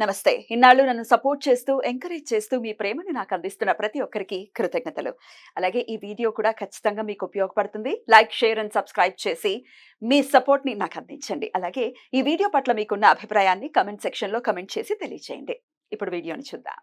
నమస్తే. ఇన్నాళ్ళు నన్ను సపోర్ట్ చేస్తూ, ఎంకరేజ్ చేస్తూ మీ ప్రేమను నాకు అందిస్తున్న ప్రతి ఒక్కరికి కృతజ్ఞతలు. అలాగే ఈ వీడియో కూడా ఖచ్చితంగా మీకు ఉపయోగపడుతుంది. లైక్, షేర్ అండ్ సబ్స్క్రైబ్ చేసి మీ సపోర్ట్‌ని నాకు అందించండి. అలాగే ఈ వీడియో పట్ల మీకున్న అభిప్రాయాన్ని కామెంట్ సెక్షన్‌లో కామెంట్ చేసి తెలియజేయండి. ఇప్పుడు వీడియోని చూద్దాం.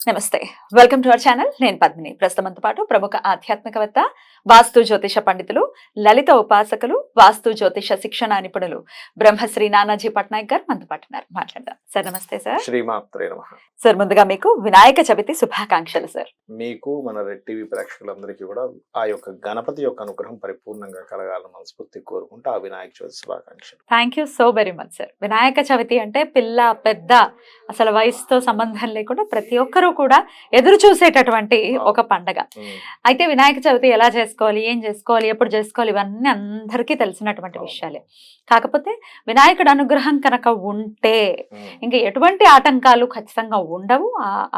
నమస్తే. Welcome to our channel. నేను పద్మిని. ప్రస్తుతంతో పాటు ప్రముఖ ఆధ్యాత్మికవేత్త, వాస్తు జ్యోతిష పండితులు, లలిత ఉపాసకులు, వాస్తు జ్యోతిష శిక్షణ నిపుణులు బ్రహ్మశ్రీ నానాజీ పట్నాయక్ గారు మనతో పాటు ఉన్నారు. మాట్లాడదాం. సార్ నమస్తే సార్. శ్రీమాత్రే నమః. సార్ ముందుగా మీకు వినాయక చవితి శుభాకాంక్షలు సార్. మీకు మన రెడ్ టీవీ ప్రేక్షకులందరికీ కూడా ఆ యొక్క గణపతి యొక్క అనుగ్రహం పరిపూర్ణంగా కలగాలని మనస్ఫూర్తి కోరుకుంటూ ఆ వినాయక చవితి శుభాకాంక్షలు. Thank you so very much sir. Vinayaka Chavithi అంటే పిల్ల పెద్ద అసలు వయసుతో సంబంధం లేకుండా ప్రతి ఒక్కరూ కూడా ఎదురు చూసేటటువంటి ఒక పండగ. అయితే వినాయక చవితి ఎలా చేసుకోవాలి, ఏం చేసుకోవాలి, ఎప్పుడు చేసుకోవాలి, ఇవన్నీ అందరికీ తెలిసినటువంటి విషయాలే. కాకపోతే వినాయకుడు అనుగ్రహం కనుక ఉంటే ఇంకా ఎటువంటి ఆటంకాలు ఖచ్చితంగా ఉండవు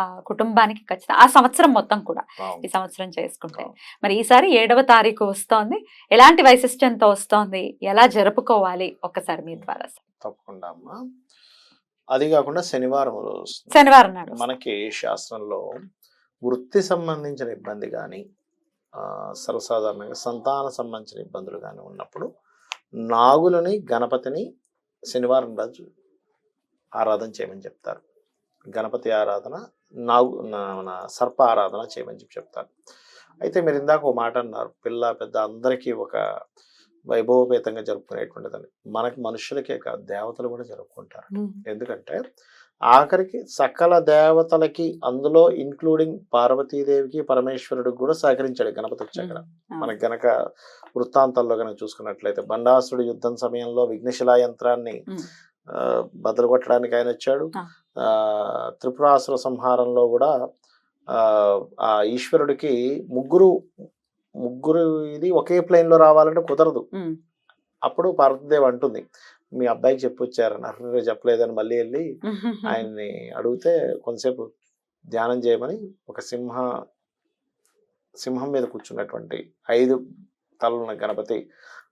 ఆ కుటుంబానికి. ఖచ్చితంగా ఆ సంవత్సరం మొత్తం కూడా ఈ సంవత్సరం చేసుకుంటే. మరి ఈసారి 7వ తారీఖు వస్తోంది. ఎలాంటి వైశిష్ట్యంతో వస్తోంది, ఎలా జరుపుకోవాలి ఒక్కసారి మీ ద్వారా. తప్పకుండా అమ్మా. అది కాకుండా శనివారం నాడు మనకి శాస్త్రంలో వృత్తి సంబంధించిన ఇబ్బంది కానీ, సర్వసాధారణంగా సంతాన సంబంధించిన ఇబ్బందులు కానీ ఉన్నప్పుడు నాగులని, గణపతిని శనివారం రోజు ఆరాధన చేయమని చెప్తారు. గణపతి ఆరాధన, మన సర్ప ఆరాధన చేయమని చెప్తారు. అయితే మీరు ఇందాక ఒక మాట అన్నారు, పిల్ల పెద్ద అందరికీ ఒక వైభవపేతంగా జరుపుకునేటువంటిదని. మనకి మనుషులకే కాదు, దేవతలు కూడా జరుపుకుంటారు. ఎందుకంటే ఆఖరికి సకల దేవతలకి, అందులో ఇంక్లూడింగ్ పార్వతీదేవికి, పరమేశ్వరుడికి కూడా సహకరించాడు గణపతి వచ్చాక. మనకి గనక వృత్తాంతాల్లో కనుక చూసుకున్నట్లయితే బండాసురుడి యుద్ధం సమయంలో విఘ్నశిలా యంత్రాన్ని బదులు కొట్టడానికి ఆయన వచ్చాడు. త్రిపురాసుర సంహారంలో కూడా ఆ ఈశ్వరుడికి ముగ్గురు ఇది ఒకే ప్లేన్ లో రావాలంటే కుదరదు. అప్పుడు పార్వతీదేవి అంటుంది, మీ అబ్బాయికి చెప్పొచ్చారని. అర్రే చెప్పలేదని మళ్ళీ వెళ్ళి ఆయన్ని అడిగితే కొంతసేపు ధ్యానం చేయమని ఒక సింహం మీద కూర్చున్నటువంటి 5 తలలున్న గణపతి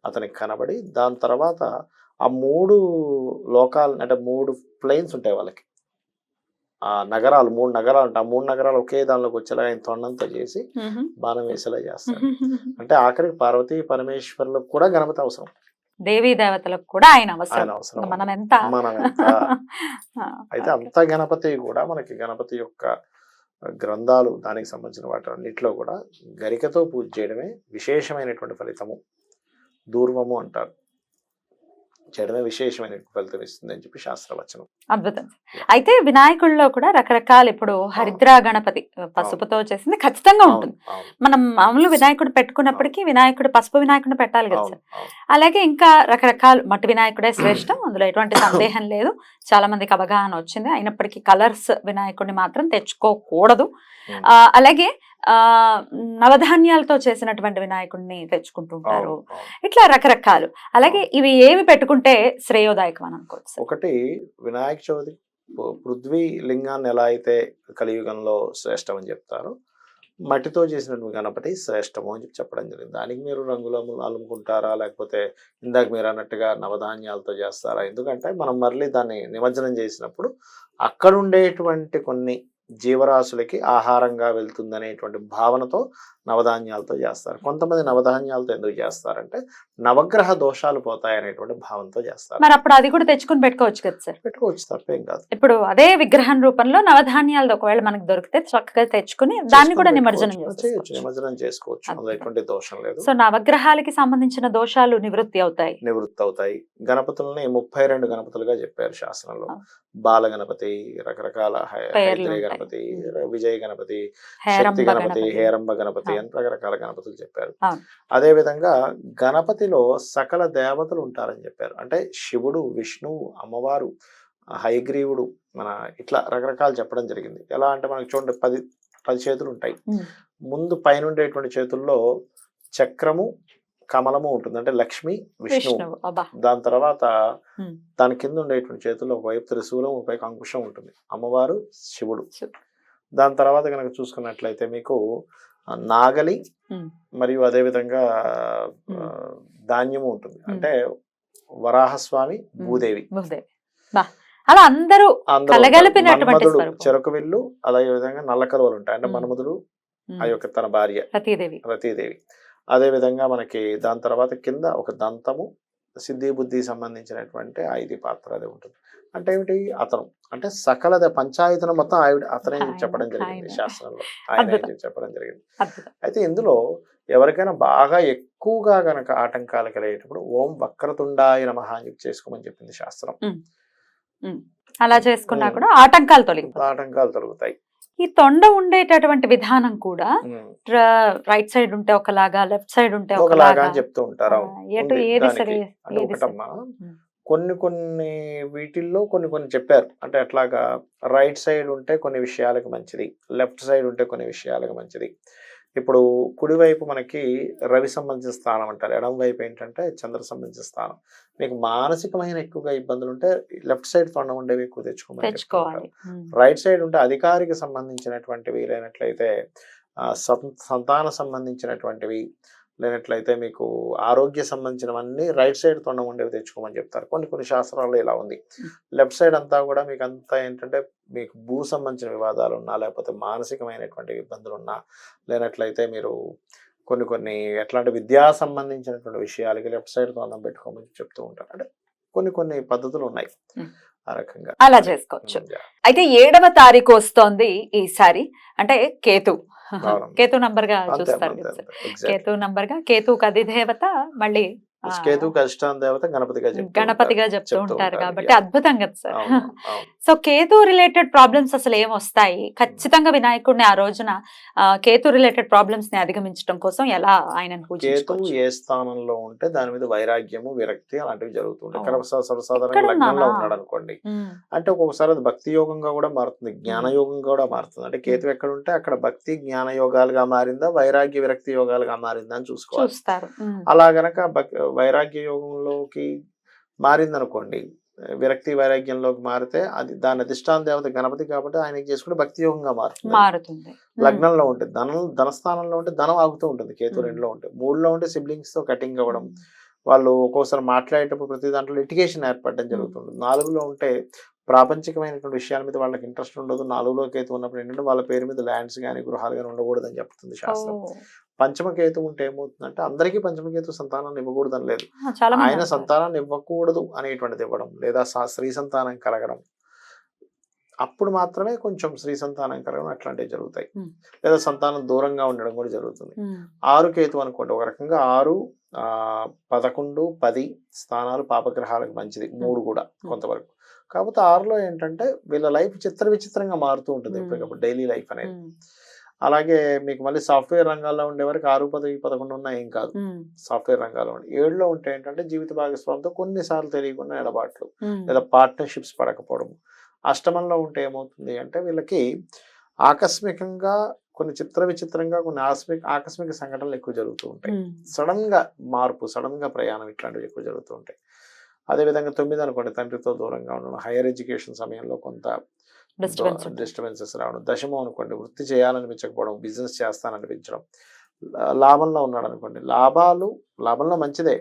అతనికి కనబడి, దాని తర్వాత ఆ 3 లోకాలు అంటే 3 ప్లేన్స్ ఉంటాయి వాళ్ళకి. ఆ నగరాలు 3 నగరాలు ఉంటాయి. ఆ 3 నగరాలు ఒకే దానిలోకి వచ్చేలా ఆయన తొండంతా చేసి బాణం వేసేలా చేస్తారు. అంటే ఆఖరికి పార్వతీ పరమేశ్వరులకు కూడా గణపతి అవసరం, దేవీ దేవతలకు కూడా ఆయన అవసరం. మనం ఎంత అయితే అంత గణపతి కూడా మనకి గణపతి యొక్క గ్రంథాలు, దానికి సంబంధించిన వాటి అన్నింటిలో కూడా గరికతో పూజ చేయడమే విశేషమైనటువంటి ఫలితము, దూర్వము అంటారు, చేయడమే విశేషమైన ఫలితం ఇస్తుంది అని చెప్పి శాస్త్రవచనం. అద్భుతం. అయితే వినాయకుల్లో కూడా రకరకాల, ఇప్పుడు హరిద్రా గణపతి పసుపుతో చేసింది ఖచ్చితంగా ఉంటుంది. మనం మామూలు వినాయకుడు పెట్టుకున్నప్పటికీ వినాయకుడు పసుపు వినాయకుడిని పెట్టాలి కదా సార్. అలాగే ఇంకా రకరకాల మట్టి వినాయకుడే శ్రేష్టం, అందులో ఎటువంటి సందేహం లేదు. చాలా మందికి అవగాహన వచ్చింది. అయినప్పటికీ కలర్స్ వినాయకుడిని మాత్రం తెచ్చుకోకూడదు. అలాగే నవధాన్యాలతో చేసినటువంటి వినాయకుడిని తెచ్చుకుంటుంటారు. ఇట్లా రకరకాలు. అలాగే ఇవి ఏవి పెట్టుకుంటే శ్రేయోదాయకం అని అనుకోవచ్చు? ఒకటి, వినాయక చవితి పృథ్వీ లింగాన్ని ఎలా అయితే కలియుగంలో శ్రేష్టం అని చెప్తారో, మట్టితో చేసినటువంటి గణపతి శ్రేష్టము అని చెప్పడం జరిగింది. దానికి మీరు రంగులు అలుముకుంటారా, లేకపోతే ఇందాక మీరు అన్నట్టుగా నవధాన్యాలతో చేస్తారా? ఎందుకంటే మనం మళ్ళీ దాన్ని నిమజ్జనం చేసినప్పుడు అక్కడ ఉండేటువంటి కొన్ని జీవరాశులకి ఆహారంగా వెళ్తుందనేటువంటి భావనతో నవధాన్యాలతో చేస్తారు. కొంతమంది నవధాన్యాలతో ఎందుకు చేస్తారంటే నవగ్రహ దోషాలు పోతాయనేటువంటి భావంతో చేస్తారు. మరి అప్పుడు అది కూడా తెచ్చుకుని పెట్టుకోవచ్చు కదా సార్? పెట్టుకోవచ్చు, తప్పేం కాదు. ఇప్పుడు అదే విగ్రహం రూపంలో నవధాన్యాలు ఒకవేళ మనకు దొరికితే చక్కగా తెచ్చుకుని దాన్ని కూడా నిమజ్జనం చేయొచ్చు, నిమజ్జనం చేసుకోవచ్చు, అందులో ఎటువంటి దోషం లేదు. సో నవగ్రహాలకి సంబంధించిన దోషాలు నివృత్తి అవుతాయి. గణపతులని 32 గణపతులుగా చెప్పారు శాస్త్రంలో. బాల గణపతి, రకరకాల గణపతి, విజయ గణపతి, శక్తి గణపతి, హేరంబ గణపతి అని రకరకాల గణపతులు చెప్పారు. అదే విధంగా గణపతిలో సకల దేవతలు ఉంటారని చెప్పారు. అంటే శివుడు, విష్ణువు, అమ్మవారు, హయగ్రీవుడు, మన ఇట్లా రకరకాలు చెప్పడం జరిగింది. ఎలా అంటే మనకి చూడండి 10 చేతులు ఉంటాయి. ముందు పైన ఉండేటువంటి చేతుల్లో చక్రము, కమలము ఉంటుంది, అంటే లక్ష్మి, విష్ణువు. దాని తర్వాత దాని కింద ఉండేటువంటి చేతుల్లో ఒకవైపు త్రిశూలం, ఒకవైపు అంకుశం ఉంటుంది, అమ్మవారు, శివుడు. దాని తర్వాత కనుక చూసుకున్నట్లయితే మీకు నాగలి మరియు అదే విధంగా ధాన్యము ఉంటుంది, అంటే వరాహస్వామి, భూదేవి. అలా అందరూ అందరూ ఉంటారు. కలగలిపినటువంటి మన్మధుడు స్వరూపం. చెరకు విల్లు, అలాగే విధంగా నల్ల కలువలు ఉంటాయి. అంటే ఉమ్, మన్మధుడు ఆ ఉమ్. యొక్క తన భార్య రతీదేవి. రతీదేవి. అదే విధంగా మనకి దాని తర్వాత కింద ఒక దంతము, సిద్ధి బుద్ధి సంబంధించినటువంటి ఐది పాత్ర అది ఉంటుంది. అంటే ఏమిటి అతను, అంటే సకల పంచాయతనం మొత్తం అతనే ఆయన చెప్పడం జరిగింది ఆయన శాస్త్రంలో. ఆయన అద్భుతం చెప్పడం జరిగింది. అద్భుతం. అయితే ఇందులో ఎవరికైనా బాగా ఎక్కువగా గనక ఆటంకాలు కలిగేటప్పుడు ఓం వక్రతుండాయ నమః అని చెప్పి చేసుకోమని చెప్పింది శాస్త్రం. ఉమ్, ఉమ్. అలా చేసుకున్నా ఉమ్. కూడా ఆటంకాలు తొలగిపోతాయి. ఆటంకాలు తొలగుతాయి. ఈ తొండ ఉండేటటువంటి విధానం కూడా ఉమ్. రైట్ సైడ్ ఉంటే ఒకలాగా, లెఫ్ట్ సైడ్ ఉంటే ఒకలాగా ఒకలాగా, అని చెప్తూ ఉంటారు. అవును. ఎటు ఉంది ఏది దానికి. సరే అంటే ఏది సరే. ఒకటమ్మా, కొన్ని వీటిల్లో కొన్ని చెప్పారు. అంటే ఎట్లాగా రైట్ సైడ్ ఉంటే కొన్ని విషయాలకు మంచిది, లెఫ్ట్ సైడ్ ఉంటే కొన్ని విషయాలకు మంచిది. ఇప్పుడు కుడివైపు మనకి రవి సంబంధించిన స్థానం అంటారు, ఎడం వైపు ఏంటంటే చంద్ర సంబంధించిన స్థానం. మీకు మానసికమైన ఎక్కువగా ఇబ్బందులు ఉంటే లెఫ్ట్ సైడ్ తొండం ఉండేవి ఎక్కువ తెచ్చుకోమని చెప్తూ ఉంటారు. తెచ్చుకోవాలి. రైట్ సైడ్ ఉంటే అధికారికి సంబంధించినటువంటివి, లేనట్లయితే సంతాన సంబంధించినటువంటివి, లేనట్లయితే మీకు ఆరోగ్య సంబంధించినవన్నీ రైట్ సైడ్ తొండం ఉండేవి తెచ్చుకోమని చెప్తారు. కొన్ని శాస్త్రాల్లో ఇలా ఉంది. లెఫ్ట్ సైడ్ అంతా కూడా మీకు అంతా ఏంటంటే మీకు భూ సంబంధించిన వివాదాలు ఉన్నా, లేకపోతే మానసికమైనటువంటి ఇబ్బందులు ఉన్నా, లేనట్లయితే మీరు కొన్ని ఎట్లాంటి విద్యా సంబంధించినటువంటి విషయాలకి లెఫ్ట్ సైడ్ తొండం పెట్టుకోమని చెప్తూ ఉంటారు. అంటే కొన్ని పద్ధతులు ఉన్నాయి ఆ రకంగా. అలా చేసుకోవచ్చు. ఉమ్, yeah. అయితే 7వ తారీఖు వస్తోంది ఈసారి, అంటే కేతు. అవునమ్మా. కేతు నంబర్ గా అంతే చూస్తారు అమ్మా, కదా అంతే సార్. అంతే. Exactly. కేతు నంబర్ గా, కేతుకు అధిదేవత మళ్ళీ కేతువుకి అధిష్టాన దేవత గణపతిగా చెప్తూ గణపతిగా ఉంటారు. చెప్తూ ఉంటారు కాబట్టి Yeah. అద్భుతం కదా సార్. అవును, అవును. సో కేతు రిలేటెడ్ ప్రాబ్లమ్స్ అసలు ఏమొస్తాయి? ఖచ్చితంగా వినాయకుడిని ఆ రోజున కేతు రిలేటెడ్ ప్రాబ్లమ్స్ ని అధిగమించడం కోసం ఎలా ఆయనను కేతువు పూజించుకోవచ్చు? ఏ స్థానంలో ఉంటే దాని మీద వైరాగ్యము, విరక్తి అలాంటివి జరుగుతుంటాయి. ఓ. కనుక సర్వసాధారణంగా ఇక్కడ లగ్నంలో ఉన్నానా? ఉన్నాడు అనుకోండి, ఉమ్, అంటే ఒక్కొక్కసారి అది భక్తి యోగంగా కూడా మారుతుంది, జ్ఞాన యోగంగా కూడా మారుతుంది. అంటే కేతు ఎక్కడ ఉంటే అక్కడ భక్తి జ్ఞాన యోగాలుగా మారిందా, వైరాగ్య విరక్తి యోగాలుగా మారిందా అని చూసుకోవాలి. చూస్తారు. అలా గనక వైరాగ్య యోగంలోకి మారిందనుకోండి, విరక్తి వైరాగ్యంలోకి మారితే అది దాని అధిష్టాన దేవత గణపతి కాబట్టి ఆయనకి చేసుకుంటే భక్తి యోగంగా మారుతుంది. మారుతుంది. లగ్నంలో ఉంటే ధనస్థానంలో ఉంటే ధనం ఆగుతూ ఉంటుంది. కేతు 2లో ఉంటే. 3లో ఉంటే సిబ్లింగ్స్ తో కటింగ్ అవ్వడం, వాళ్ళు ఒక్కోసారి మాట్లాడేటప్పుడు ప్రతి దాంట్లో లిటిగేషన్ ఏర్పడడం జరుగుతుంది. 4లో ఉంటే ప్రాపంచికమైనటువంటి విషయాల మీద వాళ్ళకి ఇంట్రెస్ట్ ఉండదు. 4లో కేతు ఉన్నప్పుడు ఏంటంటే వాళ్ళ పేరు మీద ల్యాండ్స్ కానీ గృహాలు కానీ ఉండకూడదని చెప్తుంది శాస్త్రం. పంచమకేతు ఉంటే ఏమవుతుందంటే అందరికీ పంచమకేతు సంతానాన్ని ఇవ్వకూడదని లేదు, చాలా మంది ఆయన అంటారు. సంతానాన్ని ఇవ్వకూడదు అనేటువంటిది ఇవ్వడం, లేదా స్త్రీ సంతానం కలగడం, అప్పుడు మాత్రమే కొంచెం స్త్రీ సంతానం కలగడం అట్లాంటివి జరుగుతాయి. లేదా సంతానం దూరంగా ఉండడం కూడా జరుగుతుంది. 6 కేతు అనుకోండి, ఒక రకంగా 6, 11, 10 స్థానాలు పాపగ్రహాలకు మంచిది. 3 కూడా కొంతవరకు. కాకపోతే 6లో ఏంటంటే వీళ్ళ లైఫ్ విచిత్రంగా మారుతూ ఉంటుంది ఎప్పటికప్పుడు, డైలీ లైఫ్ అనేది. అలాగే మీకు మళ్ళీ సాఫ్ట్వేర్ రంగాల్లో ఉండే వరకు 6, 10, 11 ఉన్నా ఏం కాదు. సాఫ్ట్వేర్ రంగాల్లో 7లో ఉంటే ఏంటంటే జీవిత భాగస్వామితో కొన్నిసార్లు తెలియకుండా ఎడబాట్లు, లేదా పార్ట్నర్షిప్స్ పడకపోవడం. అష్టమంలో ఉంటే ఏమవుతుంది అంటే వీళ్ళకి ఆకస్మికంగా కొన్ని విచిత్రంగా కొన్ని ఆకస్మిక సంఘటనలు ఎక్కువ జరుగుతూ ఉంటాయి. సడన్ గా మార్పు, సడన్ గా ప్రయాణం, ఇట్లాంటివి ఎక్కువ జరుగుతూ ఉంటాయి. అదేవిధంగా 9 అనుకోండి, తండ్రితో దూరంగా ఉండడం, హైయర్ ఎడ్యుకేషన్ సమయంలో కొంత డిస్టర్బెన్సెస్ రావడం. 10 అనుకోండి, వృత్తి చేయాలనిపించకపోవడం, బిజినెస్ చేస్తాననిపించడం. లాభంలో ఉన్నాడు అనుకోండి, లాభంలో మంచిదే,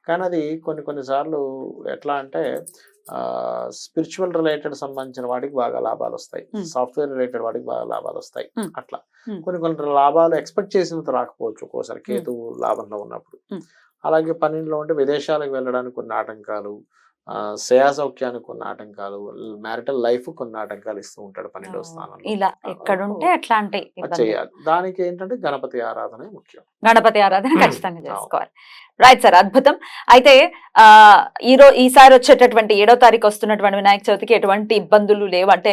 కానీ అది కొన్నిసార్లు ఎట్లా అంటే స్పిరిచువల్ రిలేటెడ్ సంబంధించిన వాటికి బాగా లాభాలు వస్తాయి, సాఫ్ట్వేర్ రిలేటెడ్ వాటికి బాగా లాభాలు వస్తాయి. అట్లా కొన్ని లాభాలు ఎక్స్పెక్ట్ చేసినంత రాకపోవచ్చు ఒక్కోసారి కేతు లాభంలో ఉన్నప్పుడు. అలాగే 12లో ఉంటే విదేశాలకు వెళ్ళడానికి కొన్ని ఆటంకాలు, శ్రేయా సౌఖ్యానికి కొన్ని ఆటంకాలు, మ్యారిటల్ లైఫ్ కొన్ని ఆటంకాలు ఇస్తూ ఉంటాడు 12వ స్థానంలో. ఇలా ఎక్కడుంటే అట్లాంటి చేయాలి. దానికి ఏంటంటే గణపతి ఆరాధన ముఖ్యం. గణపతి ఆరాధన ఖచ్చితంగా చేసుకోవాలి. రైట్ సార్, అద్భుతం. అయితే ఈసారి వచ్చేటటువంటి 7వ తారీఖు వస్తున్నటువంటి వినాయక చవితికి ఎటువంటి ఇబ్బందులు లేవు, అంటే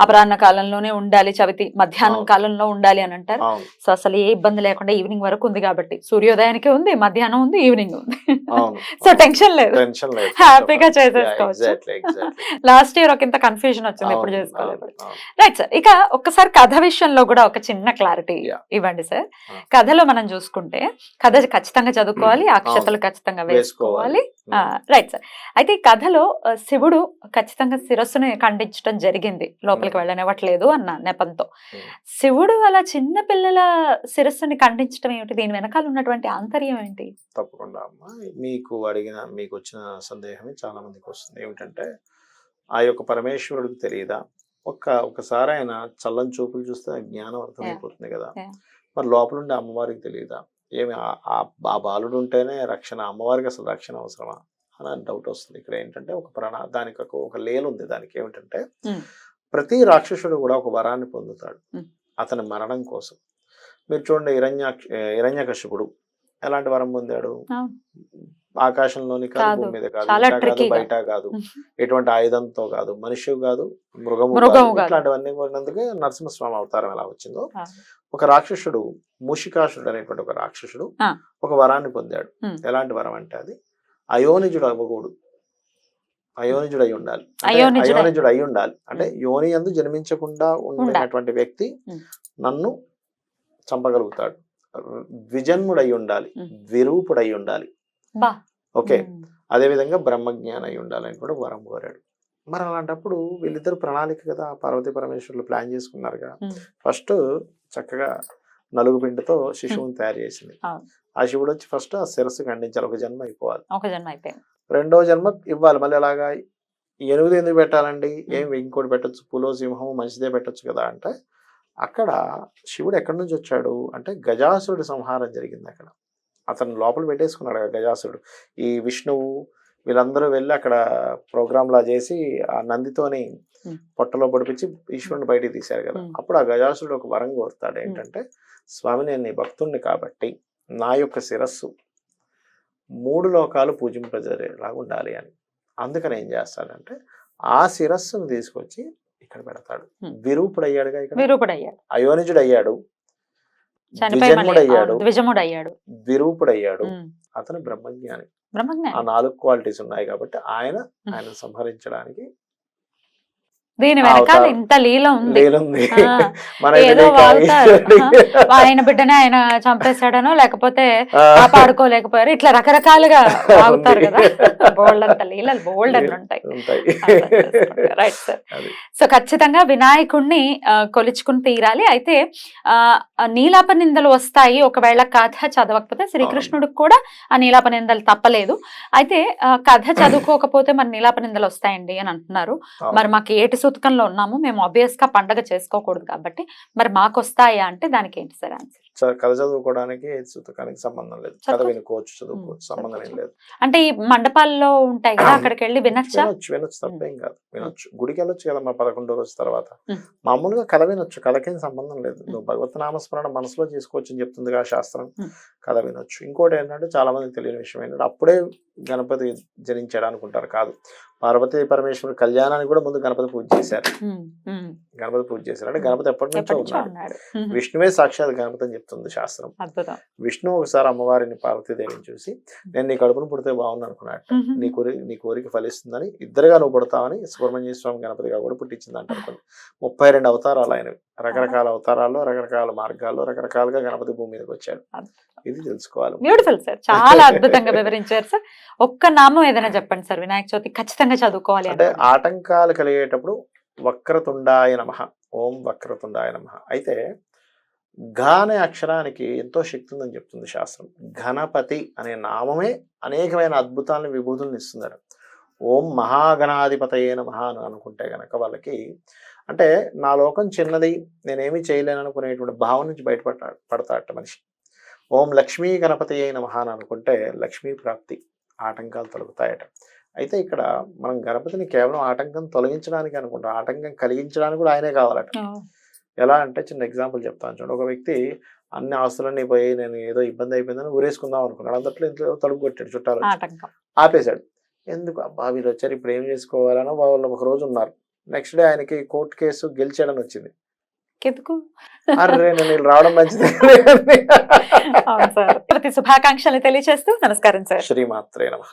అపరాహ్న కాలంలోనే ఉండాలి, చవితి మధ్యాహ్నం కాలంలో ఉండాలి అని అంటారు. సో అసలు ఏ ఇబ్బంది లేకుండా ఈవినింగ్ వరకు ఉంది కాబట్టి, సూర్యోదయానికి ఉంది, మధ్యాహ్నం ఉంది, ఈవినింగ్ ఉంది. సో టెన్షన్ లేదు, హ్యాపీగా చేసేసుకోవచ్చు. లాస్ట్ ఇయర్ ఒక ఇంత కన్ఫ్యూజన్ వచ్చింది, ఎప్పుడు చేసుకోలేదు. రైట్ సార్, ఇక ఒక్కసారి కథ విషయంలో కూడా ఒక చిన్న క్లారిటీ ఇవ్వండి సార్. కథలో మనం చూసుకుంటే కథ ఖచ్చితంగా చదువుకోవాలి, అక్షతలు ఖచ్చితంగా వేసుకోవాలి. రైట్ సార్, అయితే ఈ కథలో శివుడు ఖచ్చితంగా శిరస్సుని ఖండించడం జరిగింది, లోపలికి వెళ్ళనివ్వట్లేదు అన్న నెపంతో. శివుడు అలా చిన్న పిల్లల శిరస్సుని ఖండించడం ఏమిటి? దీని వెనకాల ఉన్నటువంటి ఆంతర్యం ఏంటి? తప్పకుండా అమ్మా, మీకు వచ్చిన సందేహమే చాలా మందికి వస్తుంది. ఏమిటంటే ఆ యొక్క పరమేశ్వరుడికి తెలియదా? ఒకసారి ఆయన చల్లని చూపులు చూస్తే ఆ జ్ఞానం అర్థమైపోతుంది కదా. Yeah. మరి లోపల ఉండే అమ్మవారికి తెలియదా? ఏమి ఆ బాలుడు ఉంటేనే రక్షణ, అమ్మవారికి అసలు రక్షణ అవసరమా అని డౌట్ వస్తుంది. ఇక్కడ ఏంటంటే దానికి ఒక లేలు ఉంది. దానికి ఏమిటంటే ప్రతి రాక్షసుడు కూడా ఒక వరాన్ని పొందుతాడు అతని మరణం కోసం. మీరు చూడండి, హిరణ్యకశిపుడు ఎలాంటి వరం పొందాడు? ఆకాశంలోని కాదు, భూమి మీద కాదు, కాదు, బయట కాదు, ఎటువంటి ఆయుధంతో కాదు, మనిషి కాదు, మృగము ఇట్లాంటివన్నీ కొన్నందుకే నరసింహస్వామి అవతారం ఎలా వచ్చిందో, ఒక రాక్షసుడు మూషికాసుడు అనేటువంటి ఒక రాక్షసుడు ఒక వరాన్ని పొందాడు. ఎలాంటి వరం అంటే అది అయోనిజుడు అవ్వకూడదు, అయోనిజుడు అయి ఉండాలి. అయోనిజుడు అయి ఉండాలి అంటే యోని యందు జన్మించకుండా ఉండేటువంటి వ్యక్తి నన్ను చంపగలుగుతాడు. ద్విజన్ముడు అయి ఉండాలి, ద్విరూపుడు అయి ఉండాలి. ఓకే, అదే విధంగా బ్రహ్మజ్ఞానం అయి ఉండాలని కూడా వరం కోరాడు. మరి అలాంటప్పుడు వీళ్ళిద్దరు ప్రణాళిక కదా, పార్వతీ పరమేశ్వరులు ప్లాన్ చేసుకున్నారుగా. ఫస్ట్ చక్కగా నలుగు పిండితో శిశువుని తయారు చేసింది. ఆ శివుడు వచ్చి ఫస్ట్ ఆ శిరస్సు ఖండించాలి, ఒక జన్మ అయిపోవాలి. రెండో జన్మ ఇవ్వాలి. మళ్ళీ అలాగా 8 ఎందుకు పెట్టాలండి? ఇంకోటి పెట్టచ్చు, పులో సింహం మంచిదే పెట్టచ్చు కదా అంటే, అక్కడ శివుడు ఎక్కడి నుంచి వచ్చాడు అంటే గజాసురుడి సంహారం జరిగింది అక్కడ. అతను లోపల పెట్టేసుకున్నాడు గజాసురుడు. ఈ విష్ణువు వీళ్ళందరూ వెళ్ళి అక్కడ ప్రోగ్రామ్ లా చేసి ఆ నందితోని పొట్టలో పడిపించి ఈశ్వరుని బయటికి తీశారు కదా. అప్పుడు ఆ గజాసురుడు ఒక వరం కోరుతాడు. ఏంటంటే, స్వామి నేను నీ భక్తుణ్ణి కాబట్టి నా యొక్క శిరస్సు 3 లోకాలు పూజింపజేలాగా ఉండాలి అని. అందుకని ఏం చేస్తాడంటే ఆ శిరస్సును తీసుకొచ్చి ఇక్కడ పెడతాడు. విరూపుడు అయ్యాడుగా, ఇక్కడ అయోనిజుడు అయ్యాడు, ద్విజన్ముడు అయ్యాడు, విరూపుడు అయ్యాడు, అతను బ్రహ్మజ్ఞాని. ఆ 4 క్వాలిటీస్ ఉన్నాయి కాబట్టి ఆయన సంహరించడానికి దీని వెనకాల ఇంత లీల ఉంది. ఏదో ఆయన బిడ్డనే ఆయన చంపేశాడనో లేకపోతే కాపాడుకోలేకపోయారు, ఇట్లా రకరకాలుగా వాగుతారు కదా. బోల్డ్ అంత లీలలు బోల్డ్ అని ఉంటాయి. Right sir. సో ఖచ్చితంగా వినాయకుడిని కొలుచుకుని తీరాలి. అయితే నీలాప నిందలు వస్తాయి ఒకవేళ కథ చదవకపోతే. శ్రీకృష్ణుడికి కూడా ఆ నీలాప నిందలు తప్పలేదు. అయితే కథ చదువుకోకపోతే మరి నీలాప నిందలు వస్తాయండి అని అంటున్నారు. మరి మాకు ఏటి సూతకంలో ఉన్నాము, మేము ఆబ్వియస్ గా పండగ చేసుకోకూడదు కాబట్టి మరి మాకు వస్తాయా అంటే దానికి ఏంటి సార్ ఆన్సర్? కథ చదువుకోవడానికి సూతకానికి సంబంధం లేదు, కథ వినుకోవచ్చు, చదువుకోవచ్చు, సంబంధం ఏం లేదు. అంటే ఈ మండపాల్లో ఉంటాయి కదా, అక్కడికి వెళ్ళి వినొచ్చు, తప్పేం కాదు, వినొచ్చు. గుడికి వెళ్ళొచ్చు కదా, 11వ రోజు తర్వాత మామూలుగా కథ వినొచ్చు, కథకేం సంబంధం లేదు. నువ్వు భగవత్ నామస్మరణ మనసులో చేసుకోవచ్చు అని చెప్తుందిగా శాస్త్రం. కథ వినొచ్చు. ఇంకోటి ఏంటంటే చాలా మందికి తెలియని విషయం ఏంటంటే అప్పుడే గణపతి జనించాడు అనుకుంటారు. కాదు, పార్వతీ పరమేశ్వరుడు కళ్యాణానికి కూడా ముందు గణపతి పూజ చేశారు. అంటే గణపతి ఎప్పటి నుంచో ఉన్నాడు. విష్ణువే సాక్షాత్ గణపతి అని చెప్తుంది శాస్త్రం. విష్ణు ఒకసారి అమ్మవారిని పార్వతీదేవిని చూసి నేను నీ కడుపును పుడితే బాగుంది అనుకున్నాడు. నీ కోరిక ఫలిస్తుందని ఇద్దరుగా నువ్వు పుడతావని సుబ్రహ్మణ్య స్వామి గణపతిగా కూడా పుట్టించింది అంటారు. 32 అవతారాలు ఆయనవి, రకరకాల అవతారాల్లో, రకరకాల మార్గాల్లో, రకరకాలుగా గణపతి భూమి మీదకి వచ్చాడు. ఇది తెలుసుకోవాలి. బ్యూటిఫుల్ సార్, చాలా అద్భుతంగా వివరించారు సార్. ఒక్క నామం ఏదైనా చెప్పండి సార్, వినాయక చవితి ఖచ్చితంగా చదువుకోవాలి అంటే. ఆటంకాలు కలిగేటప్పుడు వక్రతుండాయ నమః, ఓం వక్రతుండాయ నమః. అయితే ఘ అనే అక్షరానికి ఎంతో శక్తి ఉందని చెప్తుంది శాస్త్రం. గణపతి అనే నామమే అనేకమైన అద్భుతాలను, విభూతులను ఇస్తున్నారు. ఓం మహాగణాధిపతయే నమః అని అనుకుంటే గనక వాళ్ళకి అంటే నా లోకం చిన్నది, నేనేమీ చేయలేను అనుకునేటువంటి భావం నుంచి బయటపడతాడట మనిషి. ఓం లక్ష్మీ గణపతయే నమః అని అనుకుంటే లక్ష్మీ ప్రాప్తి, ఆటంకాలు తొలగుతాయట. అయితే ఇక్కడ మనం గణపతిని కేవలం ఆటంకం తొలగించడానికి అనుకుంటాం, ఆటంకం కలిగించడానికి కూడా ఆయనే కావాలట. ఎలా అంటే చిన్న ఎగ్జాంపుల్ చెప్తాను చూడండి. ఒక వ్యక్తి అన్ని ఆస్తులన్నీ పోయి నేను ఏదో ఇబ్బంది అయిపోయిందని ఊరేసుకుందాం అనుకున్నాడు. అంతట్లో ఇంట్లో తలుపు కొట్టాడు, చుట్టాలు ఆపేశాడు. ఎందుకు అబ్బా వీళ్ళు వచ్చారు ఇప్పుడు ఏం చేసుకోవాలనో వాళ్ళు ఒక రోజు ఉన్నారు. నెక్స్ట్ డే ఆయనకి కోర్టు కేసు గెలిచాడని వచ్చింది. అరే నేను రావడం మంచిది. శుభాకాంక్షలు తెలియజేస్తూ నమస్కారం సార్. శ్రీమాత్రే నమః.